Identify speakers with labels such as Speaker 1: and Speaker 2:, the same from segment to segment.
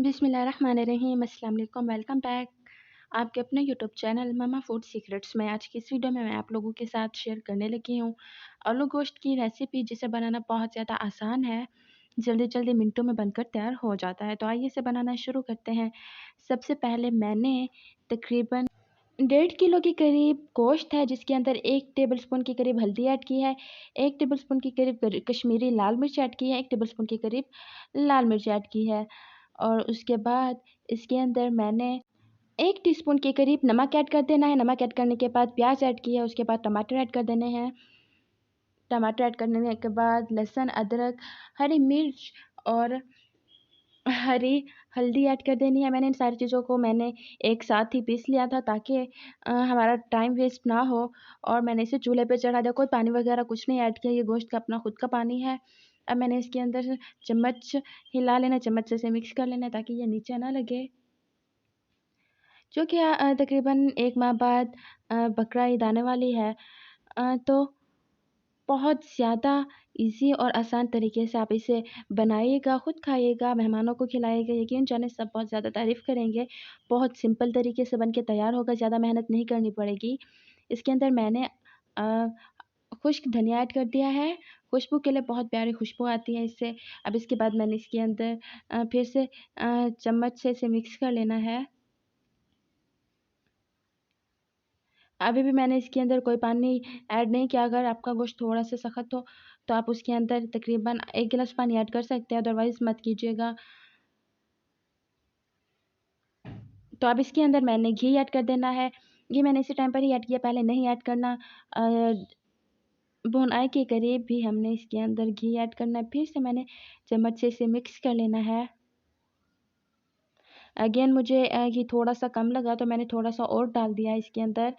Speaker 1: बिस्मिल्लाहिर्रहमानिर्रहीम, अस्सलाम वालेकुम, वेलकम बैक आपके अपने YouTube channel mama food secrets में। आज की इस वीडियो में मैं आप लोगों के साथ शेयर करने लगी हूँ आलू गोश्त की रेसिपी, जिसे बनाना बहुत ज़्यादा आसान है। जल्दी जल्दी मिनटों में बनकर तैयार हो जाता है। तो आइए इसे बनाना शुरू करते हैं। सबसे पहले मैंने तकरीबन 1.5 किलो के करीब गोश्त है, जिसके अंदर 1 टेबलस्पून के करीब हल्दी ऐड की है, 1 टेबलस्पून के करीब कश्मीरी लाल मिर्च ऐड की है, 1 टेबलस्पून के करीब लाल मिर्च ऐड की है। और उसके बाद इसके अंदर मैंने 1 टीस्पून के करीब नमक ऐड कर देना है। नमक ऐड करने के बाद प्याज ऐड किया, उसके बाद टमाटर ऐड कर देने हैं। टमाटर ऐड करने के बाद लहसुन, अदरक, हरी मिर्च और हरी हल्दी ऐड कर देनी है। मैंने इन सारी चीज़ों को एक साथ ही पीस लिया था, ताकि हमारा टाइम वेस्ट ना हो। और मैंने इसे चूल्हे पे चढ़ा दिया, कोई पानी वगैरह कुछ नहीं ऐड किया, ये गोश्त का अपना खुद का पानी है। अब मैंने इसके अंदर चम्मच हिला लेना, चम्मच से इसे मिक्स कर लेना है, ताकि ये नीचे ना लगे। जो कि तकरीबन 1 माह बाद बकरा ईद आने वाली है, तो बहुत ज़्यादा ईज़ी और आसान तरीके से आप इसे बनाइएगा, ख़ुद खाइएगा, मेहमानों को खिलाइएगा। यकीन जाने सब बहुत ज़्यादा तारीफ़ करेंगे। बहुत सिंपल तरीके से बन के तैयार होगा, ज़्यादा मेहनत नहीं करनी पड़ेगी। इसके अंदर मैंने अ, खुश्क धनिया ऐड कर दिया है, खुशबू के लिए बहुत प्यारी खुशबू आती है इससे। अब इसके बाद मैंने इसके अंदर फिर से चम्मच से इसे मिक्स कर लेना है। अभी भी मैंने इसके अंदर कोई पानी ऐड नहीं किया। अगर आपका गोश्त थोड़ा-सा सख्त हो, तो आप उसके अंदर तकरीबन 1 गिलास पानी ऐड कर सकते हैं, अदरवाइज़ मत कीजिएगा। तो अब इसके अंदर मैंने घी ऐड कर देना है। घी मैंने इसी टाइम पर ही ऐड किया, पहले नहीं ऐड करना। भुनाई के करीब भी हमने इसके अंदर घी ऐड करना है। फिर से मैंने चम्मच से इसे मिक्स कर लेना है। अगेन मुझे घी थोड़ा-सा कम लगा, तो मैंने थोड़ा-सा और डाल दिया इसके अंदर।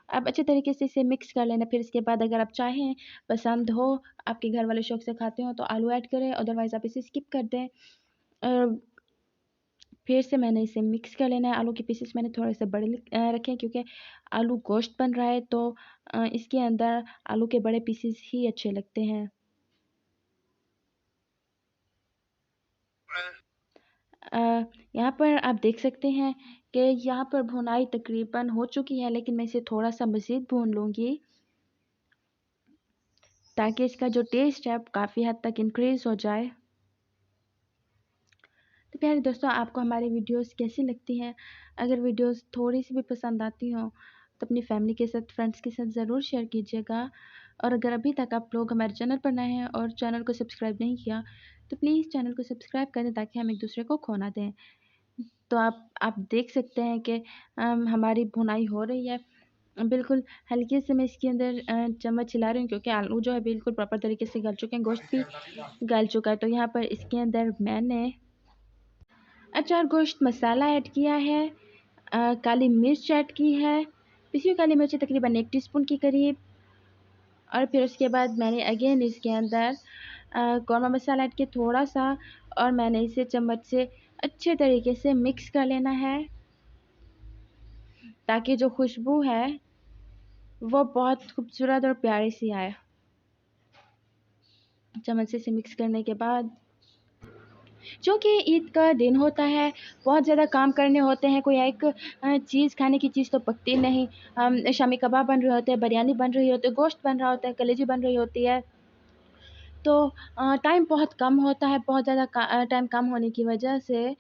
Speaker 1: अब अच्छे तरीके से इसे मिक्स कर लेना। फिर इसके बाद अगर आप चाहें, पसंद हो, आपके घर वाले शौक से खाते हो, तो आलू ऐड करें, अदरवाइज़ आप इसे स्किप कर दें। अ, फिर से मैंने इसे मिक्स कर लेना है। आलू के पीसेस मैंने थोड़े से बड़े रखे हैं, क्योंकि आलू गोश्त बन रहा है, तो इसके अंदर आलू के बड़े पीसेस ही अच्छे लगते हैं। अ, यहाँ पर आप देख सकते हैं कि यहाँ पर भुनाई तकरीबन हो चुकी है, लेकिन मैं इसे थोड़ा-सा मज़ीद भून लूँगी, ताकि इसका जो टेस्ट है काफ़ी हद तक इंक्रीज़ हो जाए। तो प्यारे दोस्तों, आपको हमारी वीडियोस कैसी लगती हैं? अगर वीडियोस थोड़ी-सी भी पसंद आती हों, तो अपनी फैमिली के साथ, फ्रेंड्स के साथ ज़रूर शेयर कीजिएगा। और अगर अभी तक आप लोग हमारे चैनल पर नए हैं और चैनल को सब्सक्राइब नहीं किया, तो प्लीज़ चैनल को सब्सक्राइब कर दें, ताकि हम एक-दूसरे को खो ना दें। तो आप देख सकते हैं कि हमारी भुनाई हो रही है। बिल्कुल हल्के से मैं इसके अंदर चम्मच हिला रही हूँ, क्योंकि आलू जो है बिल्कुल प्रॉपर तरीके से गल चुके हैं, गोश्त भी गल चुका है। तो यहाँ पर इसके अंदर मैंने अचार गोश्त मसाला ऐड किया है, काली मिर्च ऐड की है, पिसी हुई काली मिर्च तकरीबन 1 टीस्पून के करीब। और फिर उसके बाद मैंने अगेन इसके अंदर कौरमा मसाला ऐड किया थोड़ा-सा, और मैंने इसे चम्मच से अच्छे तरीके से मिक्स कर लेना है, ताकि जो खुशबू है वो बहुत खूबसूरत और प्यारी सी आए। चम्मच से इसे मिक्स करने के बाद, चूँकि ईद का दिन होता है, बहुत ज़्यादा काम करने होते हैं, कोई एक चीज़ खाने की चीज़ तो पकती नहीं। शामी कबाब बन रहे होते हैं, बिरयानी बन रही होती है, गोश्त बन रहा होता है, कलेजी बन रही होती है। तो टाइम बहुत कम होता है, बहुत ज़्यादा टाइम कम होने की वजह से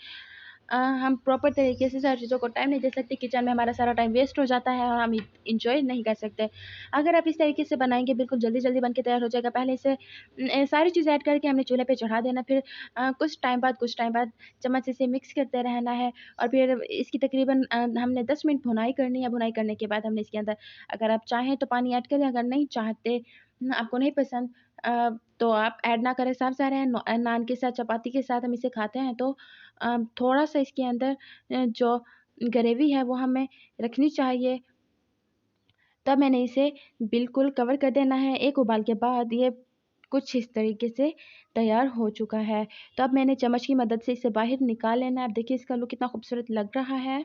Speaker 1: हम प्रॉपर तरीके से सारी चीज़ों को टाइम नहीं दे सकते। किचन में हमारा सारा टाइम वेस्ट हो जाता है, और हम इंजॉय नहीं कर सकते। अगर आप इस तरीके से बनाएँगे, बिल्कुल जल्दी-जल्दी बन के तैयार हो जाएगा। पहले इसे सारी चीज़ें ऐड करके हमने चूल्हे पे चढ़ा देना, फिर कुछ टाइम बाद चम्मच से इसे मिक्स करते रहना है। और फिर इसकी तकरीबन हमने 10 मिनट भुनाई करनी है। भुनाई करने के बाद हमने इसके अंदर, अगर आप चाहें तो पानी ऐड करें, अगर नहीं चाहते, आपको नहीं पसंद, तो आप ऐड ना करें। साफ ज़ाहिर है, नान के साथ, चपाती के साथ हम इसे खाते हैं, तो थोड़ा-सा इसके अंदर जो ग्रेवी है वो हमें रखनी चाहिए। तब मैंने इसे बिल्कुल कवर कर देना है। एक उबाल के बाद ये कुछ इस तरीके से तैयार हो चुका है। तो अब मैंने चम्मच की मदद से इसे बाहर निकाल लेना है। अब देखिए इसका लुक कितना खूबसूरत लग रहा है।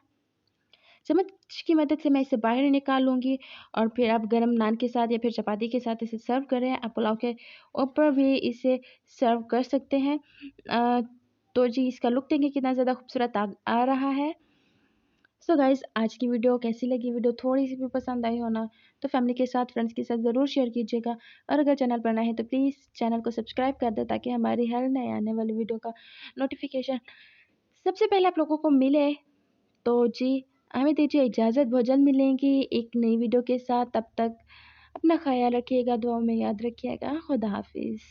Speaker 1: चम्मच की मदद से मैं इसे बाहर निकाल लूँगी, और फिर आप गरम नान के साथ या फिर चपाती के साथ इसे सर्व करें। आप पुलाव के ऊपर भी इसे सर्व कर सकते हैं। तो जी इसका लुक देखें कितना ज़्यादा खूबसूरत आ रहा है। सो गाइज़ आज की वीडियो कैसी लगी? वीडियो थोड़ी सी भी पसंद आई हो ना तो फैमिली के साथ, फ्रेंड्स के साथ ज़रूर शेयर कीजिएगा। और अगर चैनल पर नए हैं तो प्लीज़ चैनल को सब्सक्राइब कर दें ताकि हमारी हर नए आने वाली वीडियो का नोटिफिकेशन सबसे पहले आप लोगों को मिले। तो जी हमें दीजिए इजाज़त, बहुत जल्द मिलेंगी एक नई वीडियो के साथ। तब तक अपना ख्याल रखिएगा, दुआओं में याद रखिएगा। खुदा हाफिज़।